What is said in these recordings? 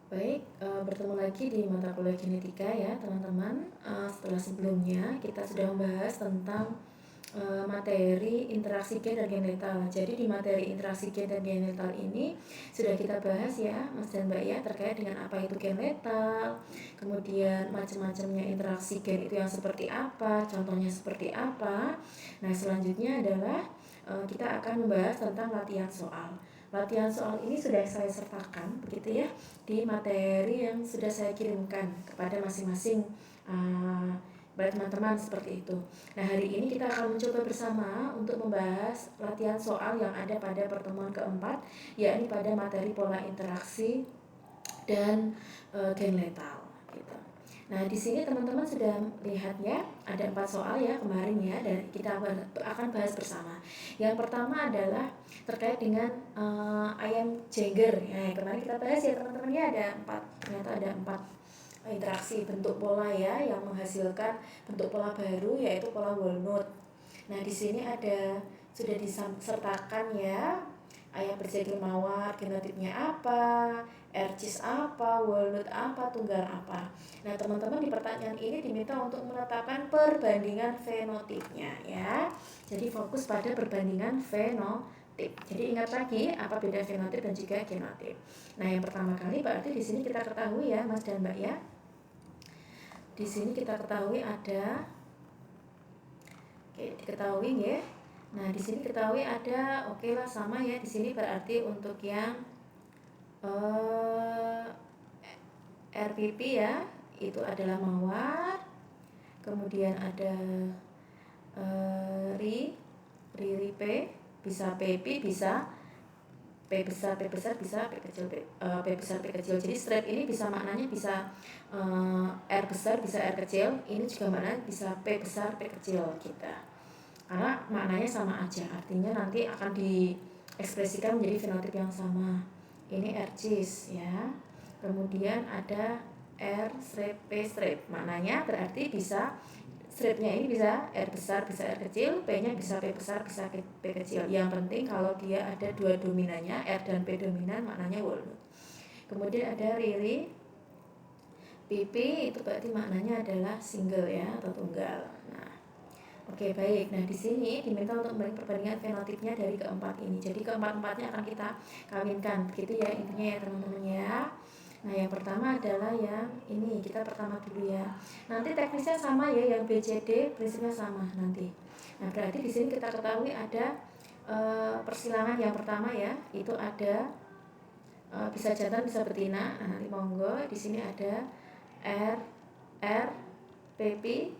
Baik, bertemu lagi di mata kuliah genetika ya teman-teman. Setelah sebelumnya kita sudah membahas tentang materi interaksi gen dan gen letal. Jadi di materi interaksi gen dan gen letal ini sudah kita bahas ya Mas dan Mbak ya, terkait dengan apa itu gen letal, kemudian macam-macamnya interaksi gen itu yang seperti apa, contohnya seperti apa. Nah selanjutnya adalah kita akan membahas tentang latihan soal. Latihan soal ini sudah saya sertakan begitu ya di materi yang sudah saya kirimkan kepada masing-masing pada teman-teman seperti itu. Nah hari ini kita akan mencoba bersama untuk membahas latihan soal yang ada pada pertemuan keempat, yakni pada materi pola interaksi dan gen letal gitu. Nah di sini teman-teman sudah lihatnya ada 4 soal ya kemarin ya, dan kita akan bahas bersama. Yang pertama adalah terkait dengan ayam jengger ya, kemarin kita bahas ya teman-teman ya, ada 4, ternyata ada 4 interaksi bentuk pola ya yang menghasilkan bentuk pola baru yaitu pola walnut. Nah di sini ada sudah disertakan ya ayam berjengger mawar genotipnya apa, ercis apa, walnut apa, tunggal apa. Nah teman-teman di pertanyaan ini diminta untuk menetapkan perbandingan fenotipnya ya. Jadi fokus pada perbandingan fenotip. Jadi ingat lagi apa beda fenotip dan juga genotip. Nah yang pertama kali berarti di sini kita ketahui ya Mas dan Mbak ya. Di sini kita ketahui ada, diketahui ya. Nah di sini ketahui ada, oke lah sama ya. Di sini berarti untuk yang RPP ya, itu adalah mawar. Kemudian ada ri P, bisa PP, bisa P besar bisa P kecil P besar P kecil. Jadi strip ini bisa maknanya bisa R besar bisa R kecil. Ini juga maknanya bisa P besar P kecil kita. Karena maknanya sama aja. Artinya nanti akan diekspresikan menjadi fenotip yang sama. Ini R cis ya. Kemudian ada R strip P strip. Maknanya berarti bisa stripnya ini bisa R besar bisa R kecil, P-nya bisa P besar bisa P kecil. Yang penting kalau dia ada dua dominannya, R dan P dominan, maknanya walnut. Kemudian ada riri PP, itu berarti maknanya adalah single ya atau tunggal. Nah, oke baik. Nah di sini diminta untuk memberi perbandingan fenotipnya dari keempat ini. Jadi keempat-empatnya akan kita kawinkan, begitu ya intinya ya teman-teman ya. Nah yang pertama adalah yang ini, kita pertama dulu ya. Nanti teknisnya sama ya, yang BCD prinsipnya sama nanti. Nah berarti di sini kita ketahui ada persilangan yang pertama ya, itu ada bisa jantan bisa betina. Nah nanti monggo di sini ada R PP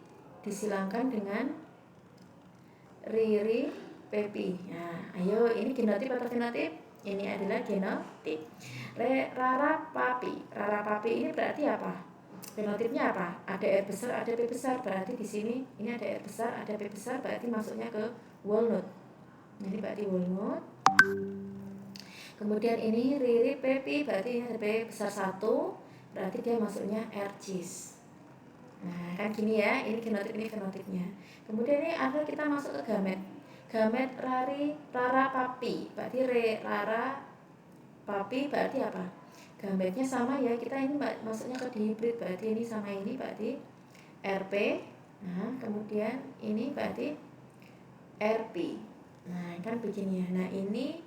disilangkan dengan riri PP. Nah ayo ini genotip atau fenotip? Ini adalah genotip. Rara papi ini berarti apa? Fenotipnya apa? Ada R besar, ada P besar. Berarti di sini ini ada R besar, ada P besar, berarti masuknya ke walnut. Ini berarti walnut. Kemudian ini riri pepi, berarti ini ada P besar 1, berarti dia masuknya R cis. Nah kan gini ya, ini genotip, ini fenotipnya. Kemudian ini akhir kita masuk ke gamet. Gamet rara papi, berarti rara papi berarti apa? Gametnya sama ya, kita ini masuknya ke dihibrid, berarti ini sama ini berarti RP. Nah kemudian ini berarti RP. Nah kan begini ya. Nah ini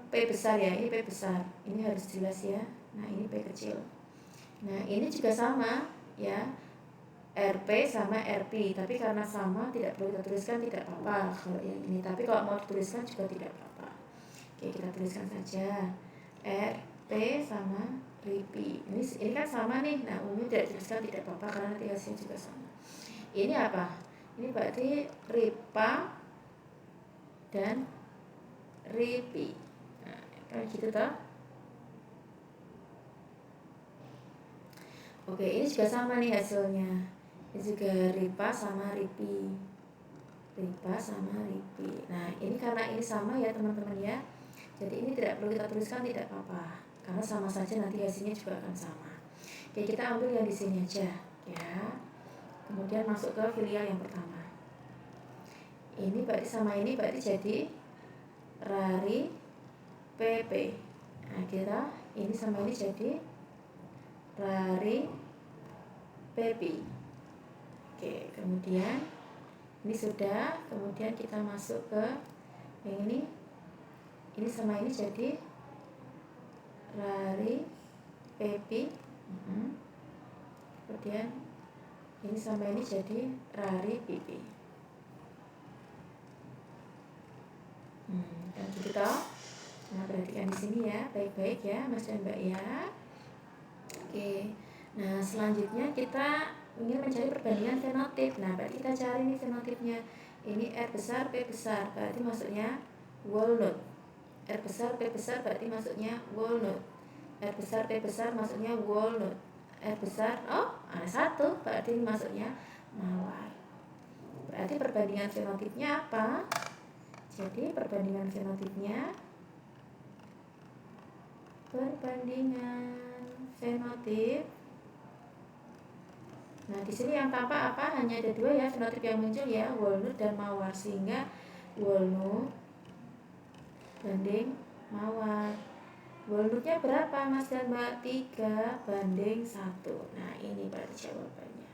P besar ya, ini P besar, ini harus jelas ya. Nah ini P kecil. Nah ini juga sama ya, RP sama RP, tapi karena sama tidak perlu kita tuliskan, tidak apa-apa kalau yang ini. Tapi kalau mau dituliskan juga tidak apa-apa. Oke kita tuliskan saja RP sama RP. Ini kan sama nih. Nah umumnya tidak dituliskan tidak apa-apa karena nanti hasilnya juga sama. Ini apa? Ini berarti RIPA dan RIPI. Nah kan gitu toh. Oke ini juga sama nih hasilnya. Ini juga RIPA sama RIPI. RIPA sama RIPI. Nah ini karena ini sama ya teman-teman ya, jadi ini tidak perlu kita tuliskan, tidak apa-apa karena sama saja nanti hasilnya juga akan sama. Oke kita ambil yang di sini aja ya. Kemudian masuk ke filial yang pertama. Ini berarti sama ini berarti jadi rari PP. Nah, kira ini sama ini jadi Rari Pepi. Oke, kemudian ini sudah, kemudian kita masuk ke yang ini. Ini sama ini jadi Rari Pepi. Kemudian ini sama ini jadi Rari Pipi. Dan gitu toh. Nah, perhatikan di sini ya, baik-baik ya Mas dan Mbak ya. Oke. Nah, selanjutnya kita ingin mencari perbandingan fenotip. Nah, berarti kita cari nih fenotipnya. Ini R besar, P besar, berarti maksudnya walnut. R besar, P besar berarti maksudnya walnut. R besar, P besar maksudnya walnut. R besar, ada satu, berarti maksudnya mawar. Berarti perbandingan fenotipnya apa? Jadi perbandingan fenotipnya fenotip. Nah, di sini yang tampak apa? Hanya ada dua ya fenotip yang muncul ya, walnut dan mawar, sehingga walnut banding mawar. Walnutnya berapa Mas dan Mbak? 3:1. Nah, ini berarti jawabannya.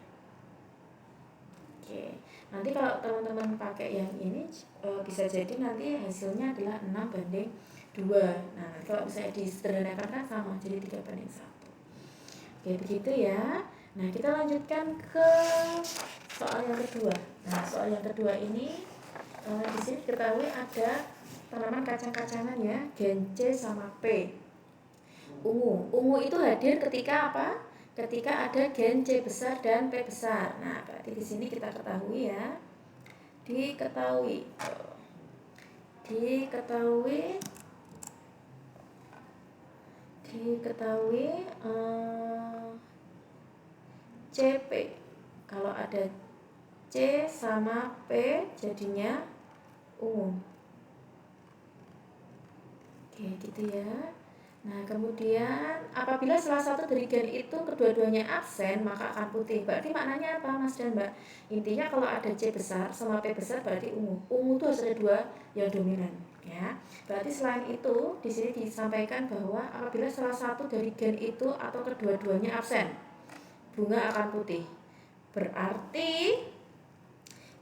Oke. Nanti kalau teman-teman pakai yang ini bisa jadi nanti hasilnya adalah 6:2. Nah, kalau misalnya disederhanakan kan sama, jadi 3:1. Oke, begitu ya. Nah, kita lanjutkan ke soal yang kedua. Nah, soal yang kedua ini di sini diketahui ada tanaman kacang-kacangan ya, gen C sama P. Ungu itu hadir ketika apa? Ketika ada gen C besar dan P besar. Nah, berarti di sini kita ketahui ya. Diketahui CP. Kalau ada C sama P jadinya ungu. Oke, gitu ya. Nah, kemudian apabila salah satu dari gen itu kedua-duanya absen, maka akan putih. Berarti maknanya apa Mas dan Mbak? Intinya kalau ada C besar sama P besar berarti ungu. Ungu itu harus ada dua yang dominan, ya. Berarti selain itu di sini disampaikan bahwa apabila salah satu dari gen itu atau kedua-duanya absen, bunga akan putih. Berarti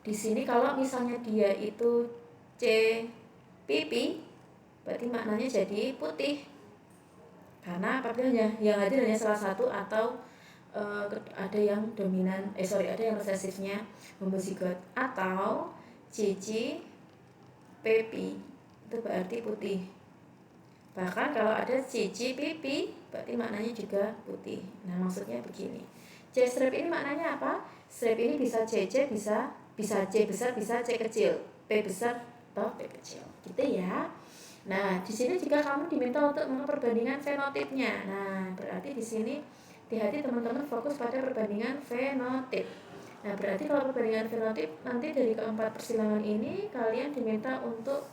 di sini kalau misalnya dia itu C pipi, berarti maknanya jadi putih. Karena apabila yang hadir hanya salah satu atau ada yang dominan, ada yang resesifnya homozigot, atau cici pepi itu berarti putih. Bahkan kalau ada cici pipi berarti maknanya juga putih. Nah, maksudnya begini. C strip ini maknanya apa? Strip ini bisa CC, bisa C besar, bisa C kecil, P besar atau P kecil. Gitu ya. Nah, di sini juga kamu diminta untuk memperbandingan fenotipnya. Nah, berarti di sini hati-hati teman-teman fokus pada perbandingan fenotip. Nah, berarti kalau perbandingan fenotip nanti dari keempat persilangan ini kalian diminta untuk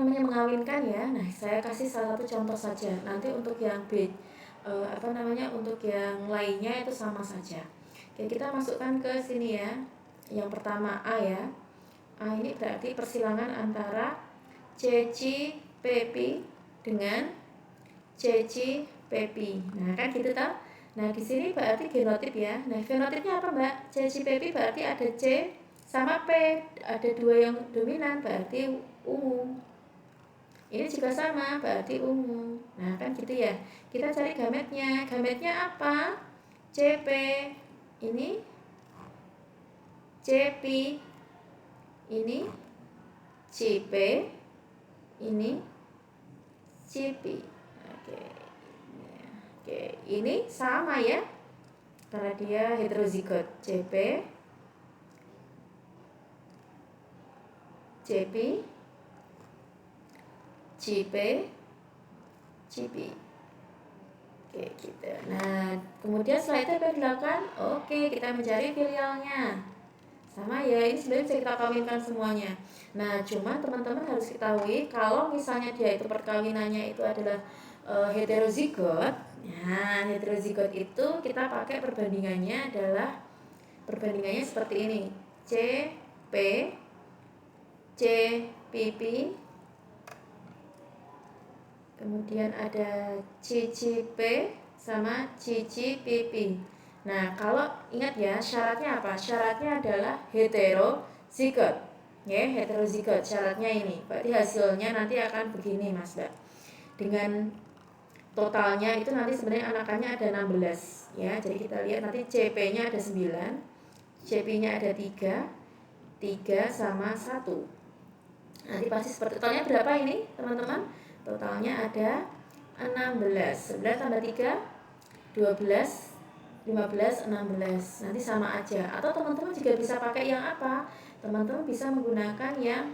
mengawinkan ya. Nah, saya kasih salah satu contoh saja. Nanti untuk yang untuk yang lainnya itu sama saja. Oke, kita masukkan ke sini ya. Yang pertama A ya. A ini berarti persilangan antara Ceci Pepi dengan Ceci Pepi. Nah, kan gitu toh? Nah, di sini berarti genotip ya. Nah, fenotipnya apa, Mbak? Ceci Pepi berarti ada C sama P, ada dua yang dominan berarti ungu. Ini juga sama berarti ungu. Nah, kan gitu ya. Kita cari gametnya. Gametnya apa? CP. Ini CP. Ini CP, ini CP. Oke, ini sama ya, karena dia heterozigot. CP, CP, CP, CP. Oke, gitu. Nah, kemudian setelah itu apa yang dilakukan? Oke, kita mencari filialnya. Sama ya, ini sebenarnya bisa kita kawinkan semuanya. Nah, cuman teman-teman harus ketahui kalau misalnya dia itu perkawinannya itu adalah heterozigot. Nah, heterozigot itu kita pakai perbandingannya seperti ini. C P, C pipi, Kemudian ada CCP sama CCPP. Nah, kalau ingat ya, syaratnya apa? Syaratnya adalah heterozigot. Ya, heterozigot syaratnya ini. Berarti hasilnya nanti akan begini, Mas, Mbak. Dengan totalnya itu nanti sebenarnya anakannya ada 16 ya. Jadi kita lihat nanti CP-nya ada 9, CP-nya ada 3, 3 sama 1. Nanti pasti seperti totalnya berapa ini, teman-teman? Totalnya ada 16. 11 tambah 3 12, 15, 16. Nanti sama aja. Atau teman-teman juga bisa pakai yang apa? Teman-teman bisa menggunakan yang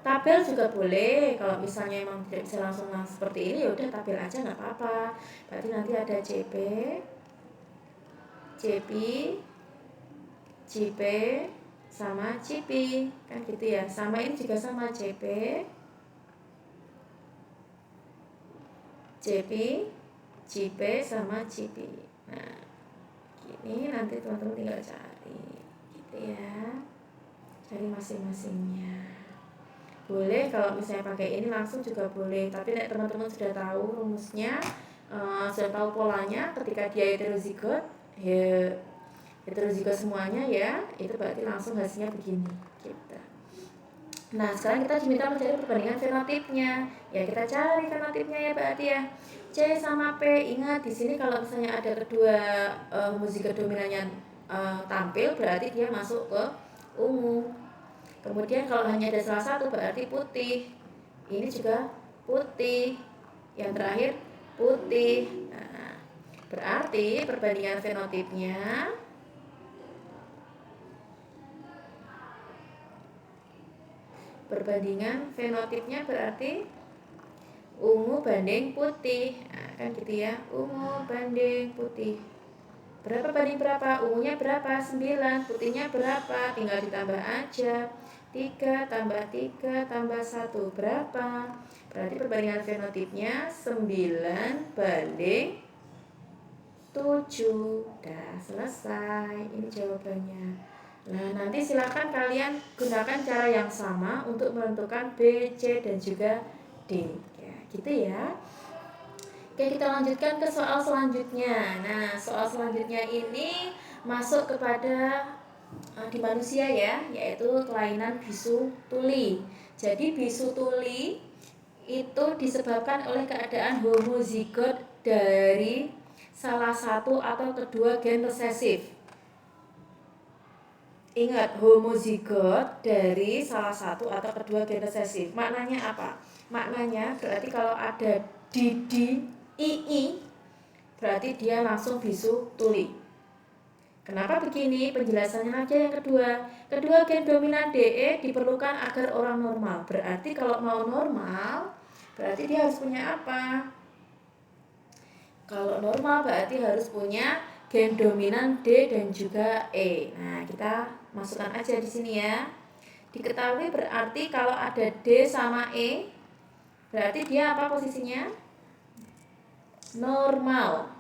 tabel juga boleh. Kalau misalnya emang tidak bisa langsung seperti ini, ya udah tabel aja nggak apa-apa. Berarti nanti ada CP, CP, CP sama CP, kan gitu ya. Sama ini juga sama CP, CP, CP sama CP. Nah, ini nanti teman-teman tinggal cari, gitu ya. Cari masing-masingnya. Boleh kalau misalnya pakai ini langsung juga boleh. Tapi nek teman-teman sudah tahu rumusnya, sudah tahu polanya, ketika dia heterozigot, ya heterozigot semuanya ya, itu berarti langsung hasilnya begini. Gitu. Nah, sekarang kita diminta mencari perbandingan fenotipnya. Ya, kita cari fenotipnya ya berarti ya. C sama P. Ingat di sini kalau misalnya ada kedua homozigot dominannya tampil, berarti dia masuk ke ungu. Kemudian kalau hanya ada salah satu berarti putih. Ini juga putih. Yang terakhir putih. Nah, berarti perbandingan fenotipnya berarti ungu banding putih. Nah, kan gitu ya. Ungu banding putih. Berapa banding berapa? Ungunya berapa? 9. Putihnya berapa? Tinggal ditambah aja. 3 tambah 3 tambah 1 berapa? Berarti perbandingan fenotipnya 9 banding 7. Udah selesai. Ini jawabannya. Nah, nanti silakan kalian gunakan cara yang sama untuk menentukan B, C, dan juga D. Ya, gitu ya. Oke, kita lanjutkan ke soal selanjutnya. Nah, soal selanjutnya ini masuk kepada di manusia ya, yaitu kelainan bisu tuli. Jadi bisu tuli itu disebabkan oleh keadaan homozigot dari salah satu atau kedua gen resesif. Ingat, homozigot dari salah satu atau kedua gen resesif. Maknanya apa? Maknanya berarti kalau ada DDII berarti dia langsung bisu tuli. Kenapa begini? Penjelasannya aja yang kedua. Kedua gen dominan DE diperlukan agar orang normal. Berarti kalau mau normal, berarti dia harus punya apa? Kalau normal berarti harus punya gen dominan D dan juga E. Nah, kita masukkan aja di sini ya. Diketahui berarti kalau ada D sama E, berarti dia apa posisinya? Normal.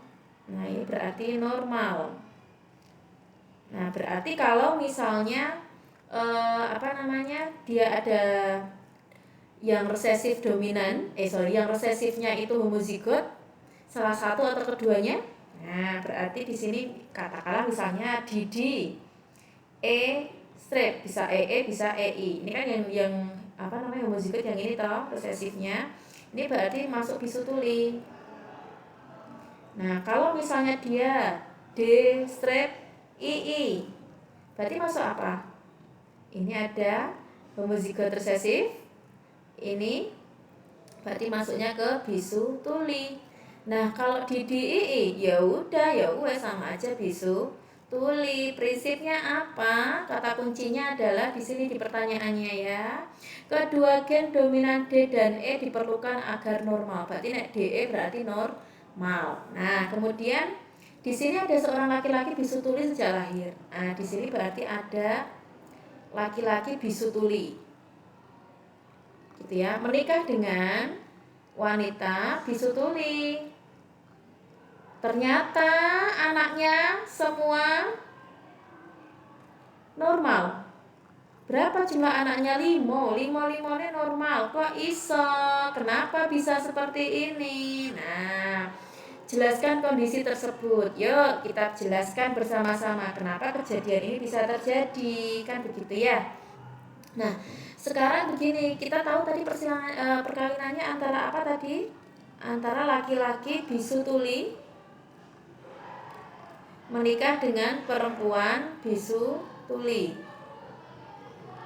Nah, ini berarti normal. Nah, berarti kalau misalnya dia ada yang resesif dominan, yang resesifnya itu homozigot salah satu atau keduanya. Nah, berarti di sini katakanlah misalnya DD E strip, bisa EE bisa EI. Ini kan yang homozigot yang ini toh resesifnya. Ini berarti masuk bisu tuli. Nah, kalau misalnya dia D strip II, berarti masuk apa? Ini ada homozigot resesif. Ini berarti masuknya ke bisu tuli. Nah, kalau di DII ya udah ya wes sama aja bisu tuli. Prinsipnya apa? Kata kuncinya adalah di sini di pertanyaannya ya. Kedua gen dominan D dan E diperlukan agar normal. Berarti nek DE berarti normal. Nah, kemudian di sini ada seorang laki-laki bisu tuli sejak lahir. Nah, di sini berarti ada laki-laki bisu tuli. Gitu ya, menikah dengan wanita bisu tuli. Ternyata anaknya semua normal. Berapa jumlah anaknya? 5. 5 ini normal. Kok iso? Kenapa bisa seperti ini? Nah, jelaskan kondisi tersebut. Yuk, kita jelaskan bersama-sama kenapa kejadian ini bisa terjadi. Kan begitu ya. Nah, sekarang begini, kita tahu tadi perkawinannya antara apa tadi? Antara laki-laki bisu tuli menikah dengan perempuan bisu tuli.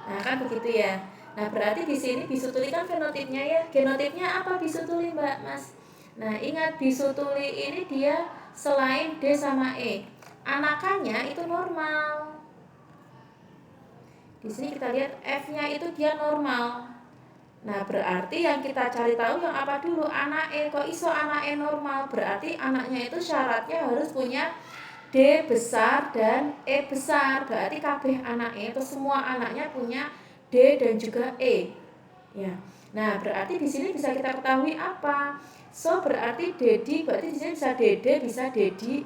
Nah, kan begitu ya. Nah, berarti di sini bisu tuli kan fenotipnya ya. Genotipnya apa bisu tuli, Mbak, Mas? Nah, ingat bisu tuli ini dia selain D sama E, anakannya itu normal. Di sini kita lihat F-nya itu dia normal. Nah, berarti yang kita cari tahu yang apa dulu? Anak E. Kok iso anak E normal? Berarti anaknya itu syaratnya harus punya D besar dan E besar. Berarti kabeh anak E atau semua anaknya punya D dan juga E. Ya. Nah, berarti di sini bisa kita ketahui apa? So, berarti Dedi, berarti di sini bisa Dede, bisa Dedi,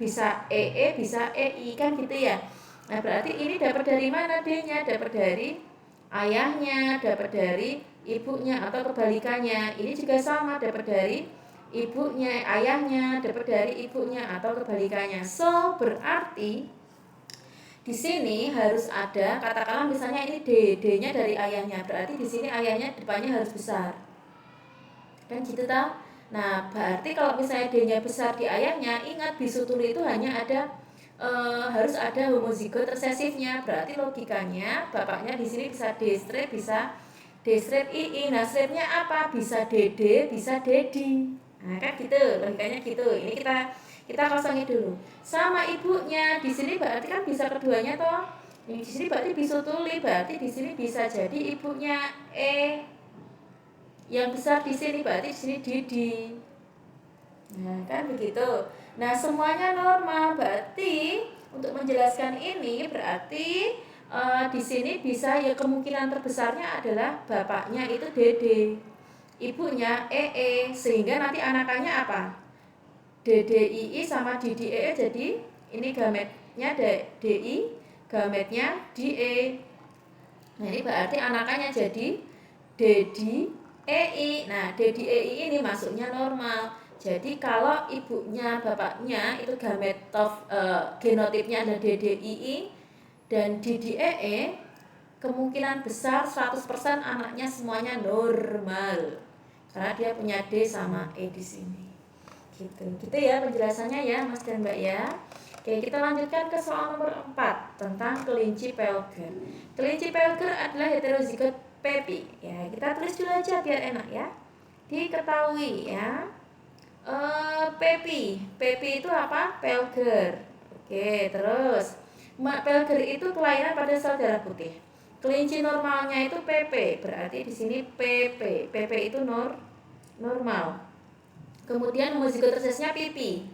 bisa EE, bisa EI, kan gitu ya. Nah, berarti ini dapat dari mana D-nya? Dapat dari ayahnya, dapat dari ibunya atau kebalikannya. Ini juga sama, dapat dari ibunya, ayahnya, dapat dari ibunya atau kebalikannya. So, berarti di sini harus ada, katakanlah misalnya ini D-nya dari ayahnya. Berarti di sini ayahnya depannya harus besar. Kan gitu toh? Nah, berarti kalau misalnya D-nya besar di ayahnya, ingat bisu tuli itu hanya ada harus ada homozigot resesifnya. Berarti logikanya bapaknya di sini bisa D straight, bisa D straight II. Nah, straightnya apa? Bisa DD, bisa Dedi. Nah, kan gitu, logikanya gitu. Ini kita kosongin dulu. Sama ibunya di sini berarti kan bisa keduanya toh. Ini di sini berarti bisu tuli, berarti di sini bisa jadi ibunya E. Yang besar di sini berarti di sini Didi. Nah, kan begitu. Nah, semuanya normal. Berarti untuk menjelaskan ini berarti di sini bisa ya kemungkinan terbesarnya adalah bapaknya itu Dede, ibunya EE, sehingga nanti anakannya apa? DDII sama DDEE, jadi ini gametnya DI, gametnya DE. Nah, ini berarti anakannya jadi Dedi EI. Nah, Dedi EI ini masuknya normal. Jadi kalau ibunya, bapaknya itu genotipnya ada DDII dan DDEE, kemungkinan besar 100% anaknya semuanya normal. Karena dia punya D sama E di sini. Gitu ya penjelasannya ya, Mas dan Mbak ya. Oke, kita lanjutkan ke soal nomor 4 tentang kelinci pelger. Kelinci pelger adalah heterozigot pepi. Ya, kita tulis dulu aja biar enak ya. Diketahui ya. Pepi itu apa? Pelger. Oke, terus pelger itu kelainan pada sel darah putih. Kelinci normalnya itu PP, berarti di sini PP. PP itu normal. Kemudian homozigot resesnya pipi.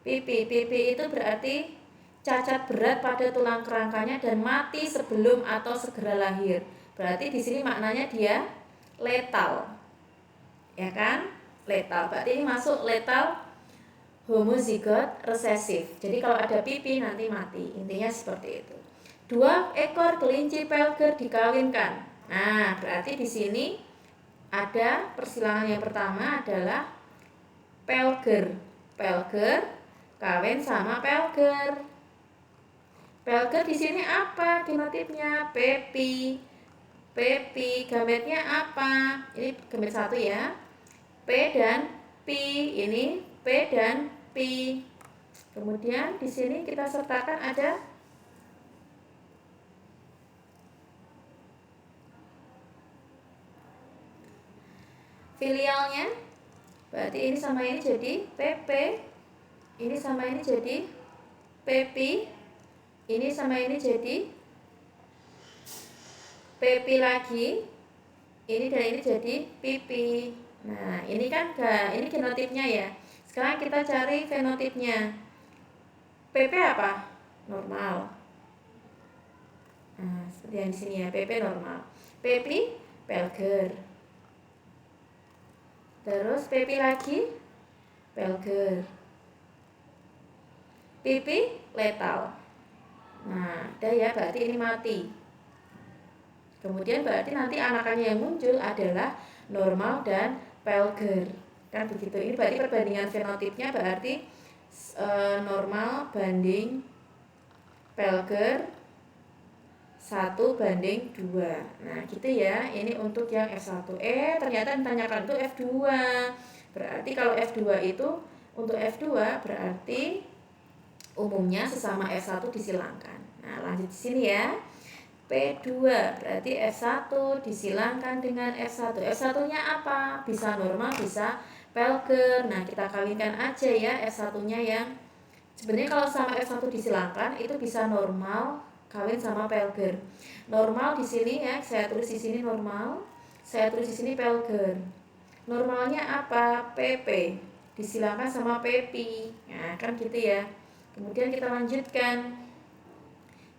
Pipi itu berarti cacat berat pada tulang kerangkanya dan mati sebelum atau segera lahir. Berarti di sini maknanya dia letal. Ya kan? Letal. Berarti ini masuk letal homozigot resesif. Jadi kalau ada pipi nanti mati. Intinya seperti itu. 2 ekor kelinci pelger dikawinkan. Nah, berarti di sini ada persilangan yang pertama adalah pelger. Pelger kawin sama pelger. Pelger di sini apa genotipnya? Pepi. Pepi gametnya apa? Ini gamet 1 ya. P dan P. Ini P dan P. Kemudian di sini kita sertakan ada filialnya. Berarti ini sama ini jadi PP. Ini sama ini jadi PP. Ini sama ini jadi PP lagi. Ini dan ini jadi pipi. Nah, ini kan ini genotipnya ya. Sekarang kita cari fenotipnya. PP apa? Normal. Nah, seperti yang di sini ya, PP normal. PP pelger. Terus PP lagi pelger. PP letal. Nah, udah ya, berarti ini mati. Kemudian berarti nanti anakannya yang muncul adalah normal dan Pelger. Kan begitu. Ini berarti perbandingan fenotipnya berarti normal banding Pelger 1:2. Nah, gitu ya. Ini untuk yang F1. Ternyata ditanyakan itu F2. Berarti kalau F2 itu untuk F2 berarti umumnya sesama F1 disilangkan. Nah, lanjut di sini ya. P2 berarti F1 disilangkan dengan F1. F1-nya apa? Bisa normal, bisa Pelger. Nah, kita kawinkan aja ya F1-nya yang sebenarnya kalau sama F1 disilangkan itu bisa normal kawin sama Pelger. Normal di sini ya, saya tulis di sini normal, saya tulis di sini Pelger. Normalnya apa? PP disilangkan sama PP. Nah, kan gitu ya. Kemudian kita lanjutkan.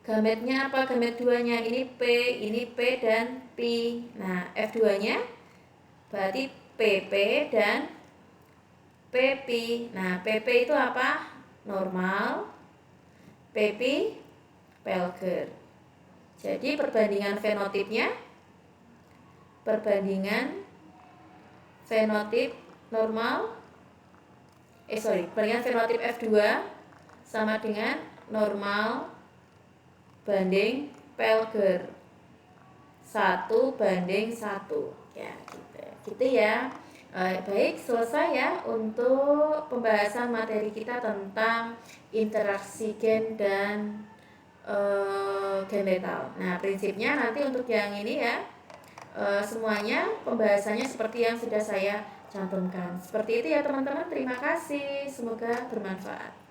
Gametnya apa? Gamet 2-nya ini P dan P. Nah, F2-nya berarti PP dan PP. Nah, PP itu apa? Normal, PP Pelger. Jadi perbandingan fenotip normal perbandingan fenotip F2 sama dengan normal banding Pelger 1:1 ya, gitu ya. Baik, selesai ya untuk pembahasan materi kita tentang interaksi gen dan gen letal. Nah, prinsipnya nanti untuk yang ini ya, semuanya pembahasannya seperti yang sudah saya cantumkan. Seperti itu ya teman-teman. Terima kasih, semoga bermanfaat.